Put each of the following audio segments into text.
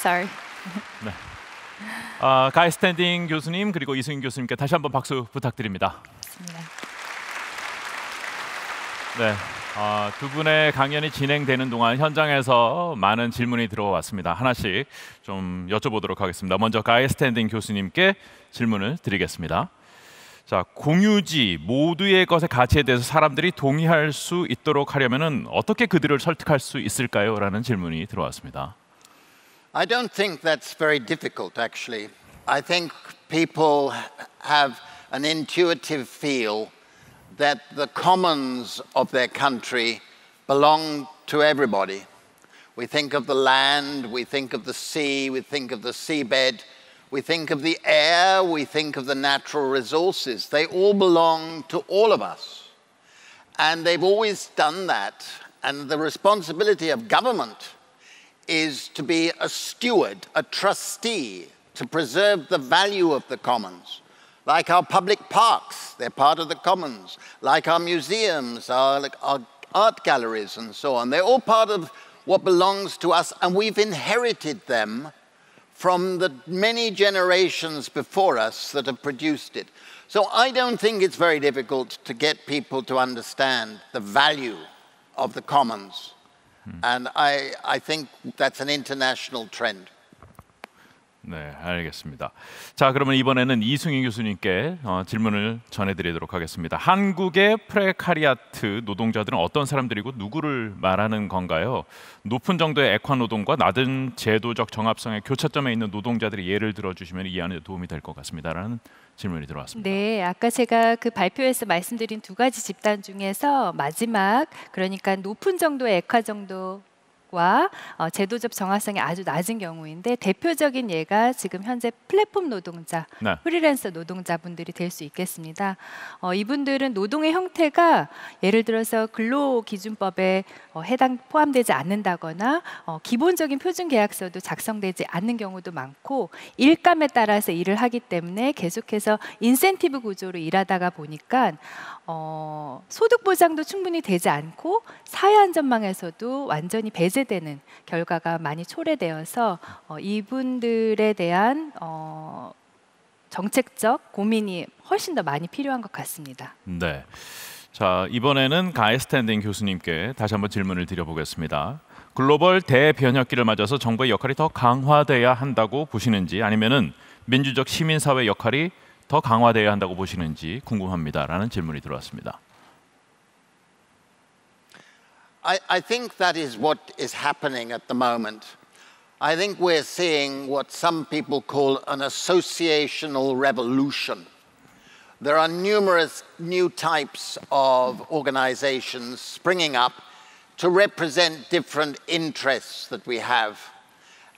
Sorry. 네. 가이 스탠딩 교수님 그리고 이승윤 교수님께 다시 한번 박수 부탁드립니다. 좋습니다. 네, 두 분의 강연이 진행되는 동안 현장에서 많은 질문이 들어왔습니다. 하나씩 좀 여쭤보도록 하겠습니다. 먼저 가이 스탠딩 교수님께 질문을 드리겠습니다. 자, 공유지 모두의 것의 가치에 대해서 사람들이 동의할 수 있도록 하려면은 어떻게 그들을 설득할 수 있을까요? 라는 질문이 들어왔습니다. I don't think that's very difficult, actually. I think people have an intuitive feel that the commons of their country belong to everybody. We think of the land, we think of the sea, we think of the seabed, we think of the air, we think of the natural resources. They all belong to all of us. And they've always done that. And the responsibility of government is to be a steward, a trustee, to preserve the value of the commons. Like our public parks, they're part of the commons. Like our museums, our art galleries and so on. They're all part of what belongs to us, and we've inherited them from the many generations before us that have produced it. So I don't think it's very difficult to get people to understand the value of the commons. And I think that's an international trend. 네, 알겠습니다. 자, 그러면 이번에는 이승윤 교수님께 질문을 전해드리도록 하겠습니다. 한국의 프레카리아트 노동자들은 어떤 사람들이고 누구를 말하는 건가요? 높은 정도의 액화 노동과 낮은 제도적 정합성의 교차점에 있는 노동자들이 예를 들어주시면 이해하는 데 도움이 될 것 같습니다라는 질문이 들어왔습니다. 네, 아까 제가 그 발표에서 말씀드린 두 가지 집단 중에서 마지막, 그러니까 높은 정도의 액화 정도 와 제도적 정확성이 아주 낮은 경우인데, 대표적인 예가 지금 현재 플랫폼 노동자, 네. 프리랜서 노동자분들이 될 수 있겠습니다. 이분들은 노동의 형태가 예를 들어서 근로기준법에 포함되지 않는다거나 기본적인 표준계약서도 작성되지 않는 경우도 많고, 일감에 따라서 일을 하기 때문에 계속해서 인센티브 구조로 일하다가 보니까 소득 보장도 충분히 되지 않고 사회 안전망에서도 완전히 배제되는 결과가 많이 초래되어서 이분들에 대한 정책적 고민이 훨씬 더 많이 필요한 것 같습니다. 네. 자, 이번에는 가이 스탠딩 교수님께 다시 한번 질문을 드려보겠습니다. 글로벌 대변혁기를 맞아서 정부의 역할이 더 강화돼야 한다고 보시는지, 아니면은 민주적 시민사회 역할이 더 강화돼야 한다고 보시는지 궁금합니다라는 질문이 들어왔습니다. I think that is what is happening at the moment. I think we're seeing what some people call an associational revolution. There are numerous new types of organizations springing up to represent different interests that we have.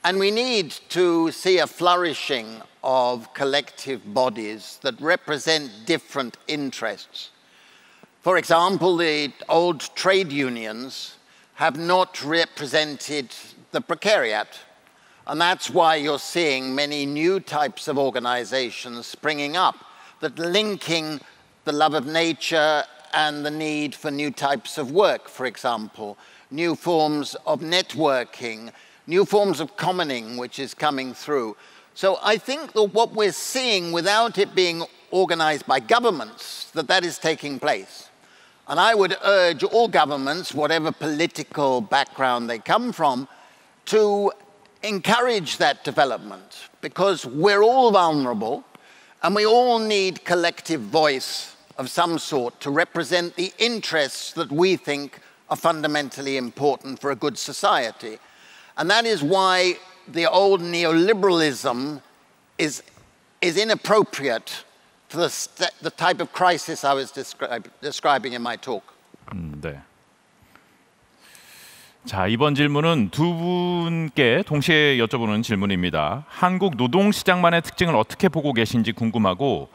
And we need to see a flourishing of collective bodies that represent different interests. For example, the old trade unions have not represented the precariat. And that's why you're seeing many new types of organizations springing up that linking the love of nature and the need for new types of work, for example, new forms of networking, new forms of commoning, which is coming through. So I think that what we're seeing, without it being organized by governments, that is taking place. And I would urge all governments, whatever political background they come from, to encourage that development, because we're all vulnerable and we all need collective voice of some sort to represent the interests that we think are fundamentally important for a good society. And that is why the old neoliberalism is inappropriate for the type of crisis I was describing in my talk. 네. 자, 이번 질문은 두 분께 동시에 여쭤보는 질문입니다. 한국 노동시장만의 특징을 어떻게 보고 계신지 궁금하고,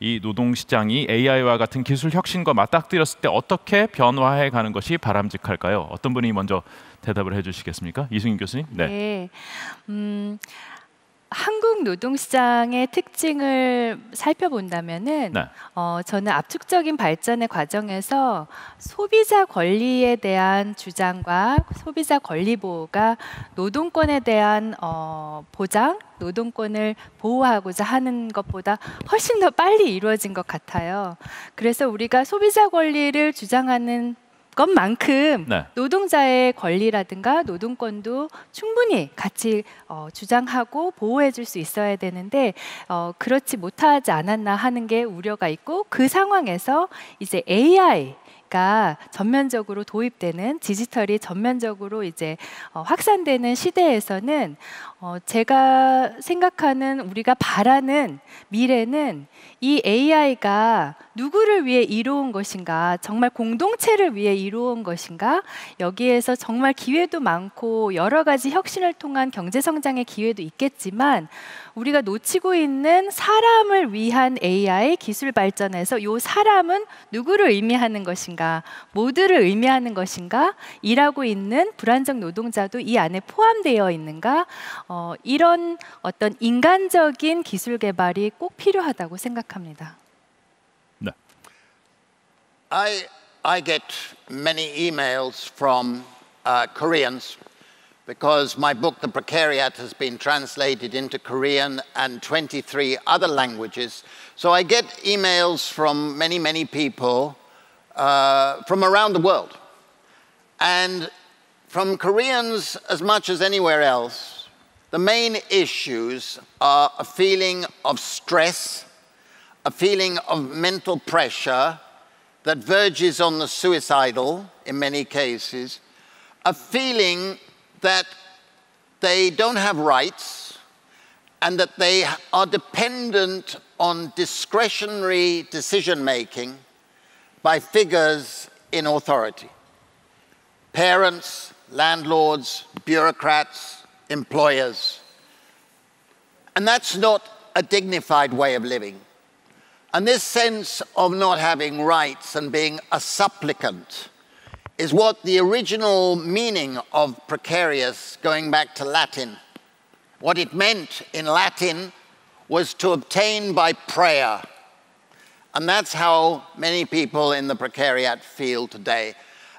이 노동시장이 AI와 같은 기술 혁신과 맞닥뜨렸을 때 어떻게 변화해 가는 것이 바람직할까요? 어떤 분이 먼저 대답을 해주시겠습니까? 이승윤 교수님. 네. 네. 한국 노동시장의 특징을 살펴본다면은 네. 저는 압축적인 발전의 과정에서 소비자 권리에 대한 주장과 소비자 권리 보호가 노동권에 대한 보장, 노동권을 보호하고자 하는 것보다 훨씬 더 빨리 이루어진 것 같아요. 그래서 우리가 소비자 권리를 주장하는 것만큼 네. 노동자의 권리라든가 노동권도 충분히 같이 주장하고 보호해 줄 수 있어야 되는데 그렇지 못하지 않았나 하는 게 우려가 있고, 그 상황에서 이제 AI가 전면적으로 도입되는, 디지털이 전면적으로 이제 확산되는 시대에서는 제가 생각하는, 우리가 바라는 미래는 이 AI가 누구를 위해 이루어온 것인가, 정말 공동체를 위해 이루어온 것인가, 여기에서 정말 기회도 많고 여러 가지 혁신을 통한 경제 성장의 기회도 있겠지만 우리가 놓치고 있는 사람을 위한 AI 기술 발전에서 이 사람은 누구를 의미하는 것인가, 모두를 의미하는 것인가, 일하고 있는 불안정 노동자도 이 안에 포함되어 있는가, 이런 어떤 인간적인 기술 개발이 꼭 필요하다고 생각합니다. 네. I get many emails from Koreans because my book, The Precariat, has been translated into Korean and 23 other languages. So I get emails from many people from around the world. And from Koreans, as much as anywhere else, the main issues are a feeling of stress, a feeling of mental pressure that verges on the suicidal in many cases, a feeling that they don't have rights and that they are dependent on discretionary decision-making by figures in authority. Parents, landlords, bureaucrats, employers. And that's not a dignified way of living. And this sense of not having rights and being a supplicant is what the original meaning of precarious, going back to Latin, what it meant in Latin was to obtain by prayer. And that's how many people in the precariat feel today.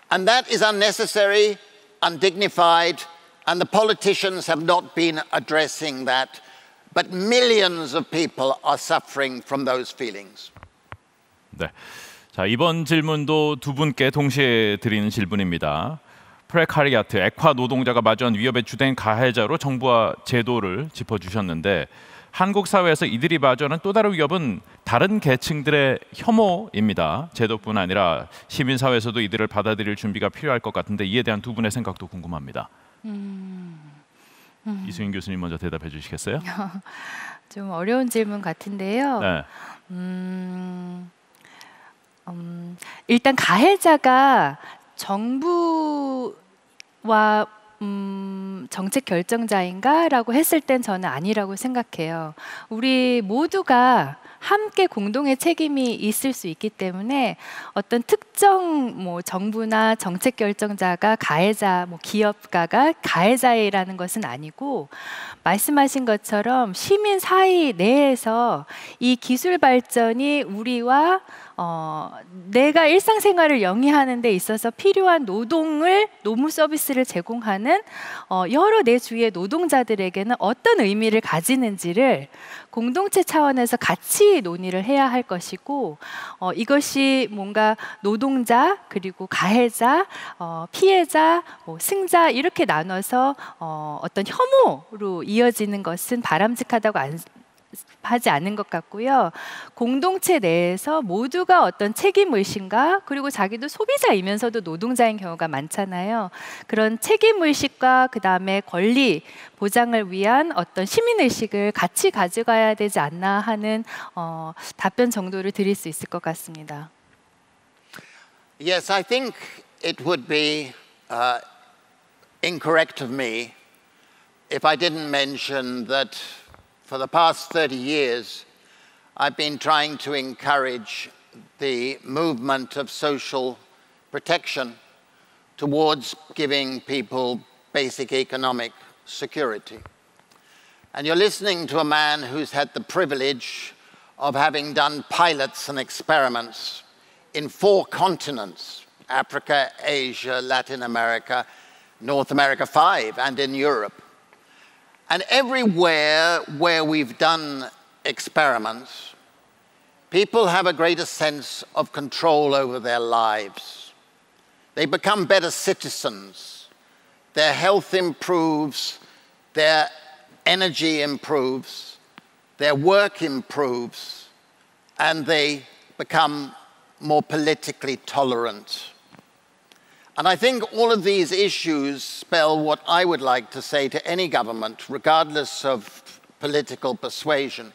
And that is unnecessary, undignified, and the politicians have not been addressing that. But millions of people are suffering from those feelings. 네. 자, 이번 질문도 두 분께 동시에 드리는 질문입니다. 프레카리아트, 액화 노동자가 마주한 위협의 주된 가해자로 정부와 제도를 짚어주셨는데, 한국 사회에서 이들이 마주하는 또 다른 위협은 다른 계층들의 혐오입니다. 제도뿐 아니라 시민사회에서도 이들을 받아들일 준비가 필요할 것 같은데, 이에 대한 두 분의 생각도 궁금합니다. 이수인 교수님 먼저 대답해 주시겠어요? 좀 어려운 질문 같은데요. 네. 일단 가해자가 정부와 정책 결정자인가라고 했을 땐 저는 아니라고 생각해요. 우리 모두가 함께 공동의 책임이 있을 수 있기 때문에 어떤 특정 정부나 정책 결정자가 가해자, 기업가가 가해자라는 것은 아니고, 말씀하신 것처럼 시민 사회 내에서 이 기술 발전이 우리와 내가 일상생활을 영위하는 데 있어서 필요한 노무 서비스를 제공하는 여러 내 주위의 노동자들에게는 어떤 의미를 가지는지를 공동체 차원에서 같이 논의를 해야 할 것이고, 이것이 뭔가 노동자, 그리고 가해자, 피해자, 승자 이렇게 나눠서 어떤 혐오로 이어지는 것은 바람직하다고 하지 않은 것 같고요. 공동체 내에서 모두가 어떤 책임의식과, 그리고 자기도 소비자이면서도 노동자인 경우가 많잖아요. 그런 책임의식과 그 다음에 권리 보장을 위한 어떤 시민의식을 같이 가져가야 되지 않나 하는 답변 정도를 드릴 수 있을 것 같습니다. Yes, I think it would be incorrect of me if I didn't mention that for the past 30 years, I've been trying to encourage the movement of social protection towards giving people basic economic security. And you're listening to a man who's had the privilege of having done pilots and experiments in 4 continents, Africa, Asia, Latin America, North America 5, and in Europe. And everywhere where we've done experiments, people have a greater sense of control over their lives. They become better citizens. Their health improves, their energy improves, their work improves, and they become more politically tolerant. And I think all of these issues spell what I would like to say to any government, regardless of political persuasion.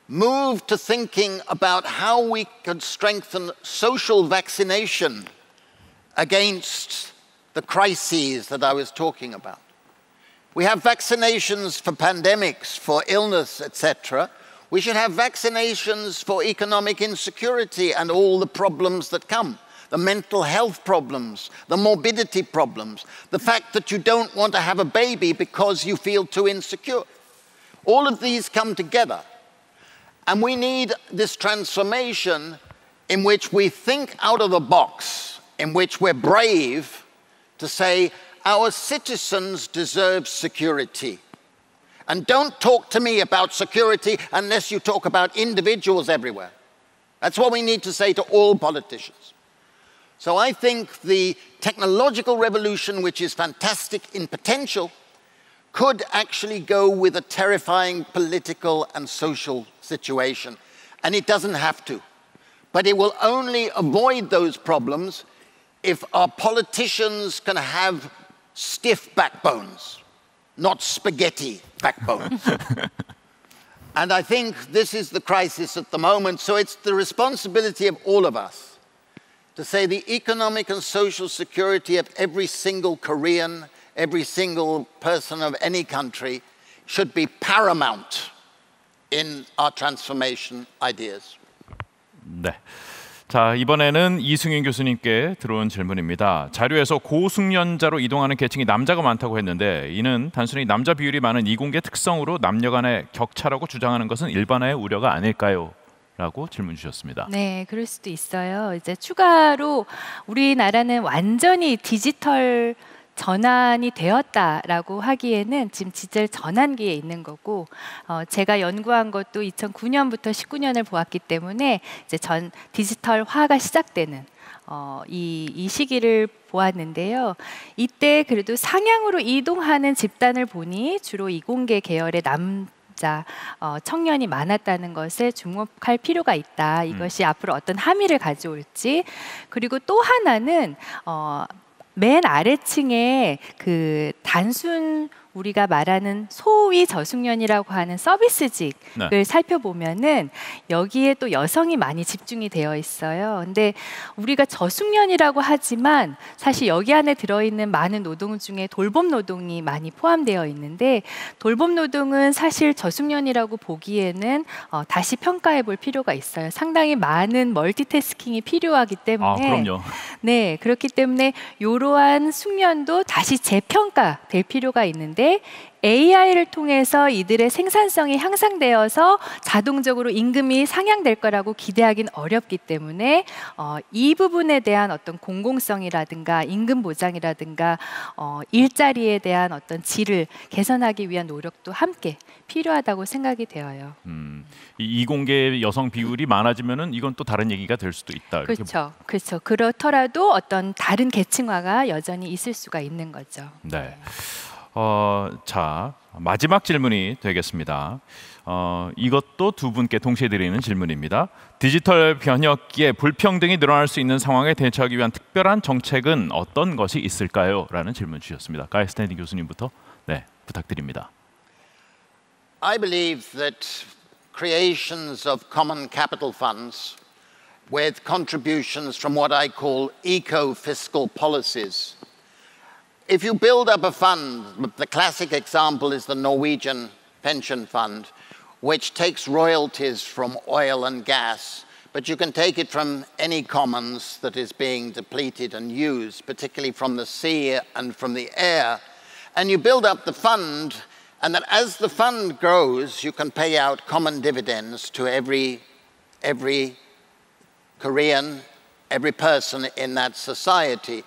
Move to thinking about how we can strengthen social vaccination against the crises that I was talking about. We have vaccinations for pandemics, for illness, etc. We should have vaccinations for economic insecurity and all the problems that come. The mental health problems, the morbidity problems, the fact that you don't want to have a baby because you feel too insecure. All of these come together. And we need this transformation in which we think out of the box, in which we're brave to say, our citizens deserve security. And don't talk to me about security unless you talk about individuals everywhere. That's what we need to say to all politicians. So I think the technological revolution, which is fantastic in potential, could actually go with a terrifying political and social situation. And it doesn't have to. But it will only avoid those problems if our politicians can have stiff backbones, not spaghetti backbones. And I think this is the crisis at the moment. So it's the responsibility of all of us to say the economic and social security of every single Korean, every single person of any country should be paramount in our transformation ideas. 네. 자, 이번에는 이승윤 교수님께 들어온 질문입니다. 자료에서 고숙련자로 이동하는 계층이 남자가 많다고 했는데 이는 단순히 남자 비율이 많은 이공계 특성으로 남녀 간의 격차라고 주장하는 것은 일반화의 우려가 아닐까요? 라고 질문 주셨습니다. 네, 그럴 수도 있어요. 이제 추가로 우리나라는 완전히 디지털 전환이 되었다라고 하기에는 지금 디지털 전환기에 있는 거고, 제가 연구한 것도 2009년부터 19년을 보았기 때문에 이제 전 디지털화가 시작되는 이 시기를 보았는데요. 이때 그래도 상향으로 이동하는 집단을 보니 주로 이공계 계열의 청년이 많았다는 것에 주목할 필요가 있다. 이것이 앞으로 어떤 함의를 가져올지. 그리고 또 하나는 맨 아래층에 그 단순 우리가 말하는 소위 저숙련이라고 하는 서비스직을 살펴보면은 여기에 또 여성이 많이 집중이 되어 있어요. 근데 우리가 저숙련이라고 하지만 사실 여기 안에 들어있는 많은 노동 중에 돌봄 노동이 많이 포함되어 있는데, 돌봄 노동은 사실 저숙련이라고 보기에는 다시 평가해 볼 필요가 있어요. 상당히 많은 멀티태스킹이 필요하기 때문에. 그럼요. 네, 그렇기 때문에 이러한 숙련도 다시 재평가될 필요가 있는데, AI를 통해서 이들의 생산성이 향상되어서 자동적으로 임금이 상향될 거라고 기대하기는 어렵기 때문에 이 부분에 대한 어떤 공공성이라든가 임금 보장이라든가 일자리에 대한 어떤 질을 개선하기 위한 노력도 함께 필요하다고 생각이 되어요. 이 이공계 여성 비율이 많아지면은 이건 또 다른 얘기가 될 수도 있다. 그렇죠, 그렇죠. 그렇더라도 어떤 다른 계층화가 여전히 있을 수가 있는 거죠. 네. 자, 마지막 질문이 되겠습니다. 이것도 두 분께 동시에 드리는 질문입니다. 디지털 변혁기에 불평등이 늘어날 수 있는 상황에 대처하기 위한 특별한 정책은 어떤 것이 있을까요? 라는 질문 주셨습니다. 가이 스탠딩 교수님부터 부탁드립니다. I believe that creations of common capital funds with contributions from what I call eco-fiscal policies. If you build up a fund, the classic example is the Norwegian pension fund, which takes royalties from oil and gas, but you can take it from any commons that is being depleted and used, particularly from the sea and from the air, and you build up the fund, And that as the fund grows, you can pay out common dividends to every Korean, every person in that society.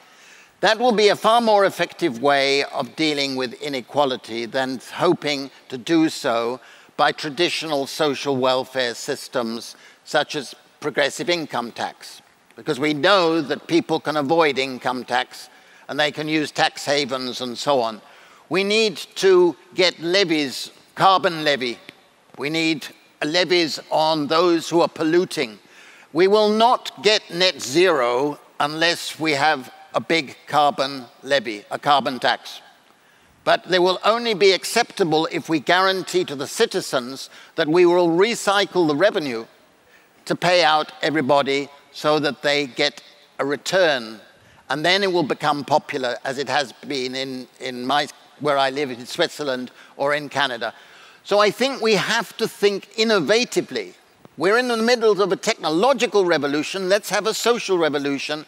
That will be a far more effective way of dealing with inequality than hoping to do so by traditional social welfare systems such as progressive income tax. Because we know that people can avoid income tax and they can use tax havens and so on. We need to get levies, carbon levy. We need levies on those who are polluting. We will not get net zero unless we have a big carbon levy, a carbon tax. But they will only be acceptable if we guarantee to the citizens that we will recycle the revenue to pay out everybody so that they get a return. And then it will become popular, as it has been where I live in Switzerland or in Canada. So I think we have to think innovatively. We're in the middle of a technological revolution. Let's have a social revolution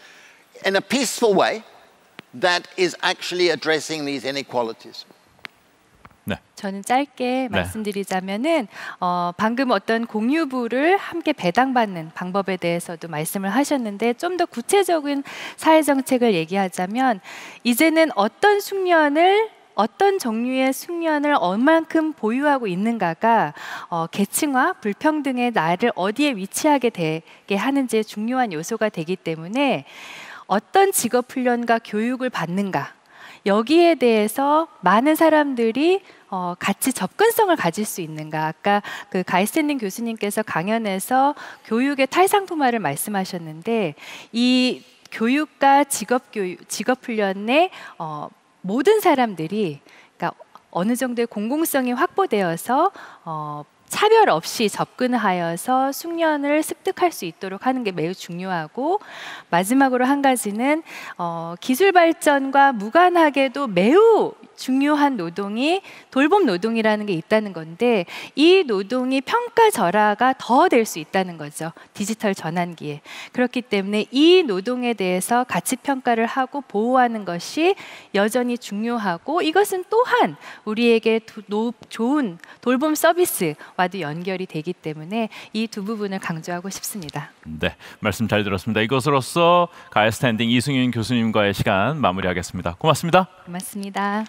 in a peaceful way that is actually addressing these inequalities. 네. 저는 짧게 말씀드리자면은 방금 어떤 공유부를 함께 배당받는 방법에 대해서도 말씀을 하셨는데 좀 더 구체적인 사회정책을 얘기하자면 이제는 어떤 종류의 숙련을 얼만큼 보유하고 있는가가 계층화, 불평등의 나를 어디에 위치하게 되게 하는지의 중요한 요소가 되기 때문에 어떤 직업 훈련과 교육을 받는가 여기에 대해서 많은 사람들이 같이 접근성을 가질 수 있는가. 아까 그 가이스탠딩 교수님께서 강연에서 교육의 탈상품화를 말씀하셨는데 이 교육과 직업 훈련에 모든 사람들이 그러니까 어느 정도의 공공성이 확보되어서 차별 없이 접근하여서 숙련을 습득할 수 있도록 하는 게 매우 중요하고 마지막으로 한 가지는 기술 발전과 무관하게도 매우 중요한 노동이 돌봄 노동이라는 게 있다는 건데 이 노동이 평가절하가 더 될 수 있다는 거죠. 디지털 전환기에. 그렇기 때문에 이 노동에 대해서 가치 평가를 하고 보호하는 것이 여전히 중요하고 이것은 또한 우리에게 좋은 돌봄 서비스와도 연결이 되기 때문에 이 두 부분을 강조하고 싶습니다. 네, 말씀 잘 들었습니다. 이것으로써 가이스탠딩 이승윤 교수님과의 시간 마무리하겠습니다. 고맙습니다. 고맙습니다.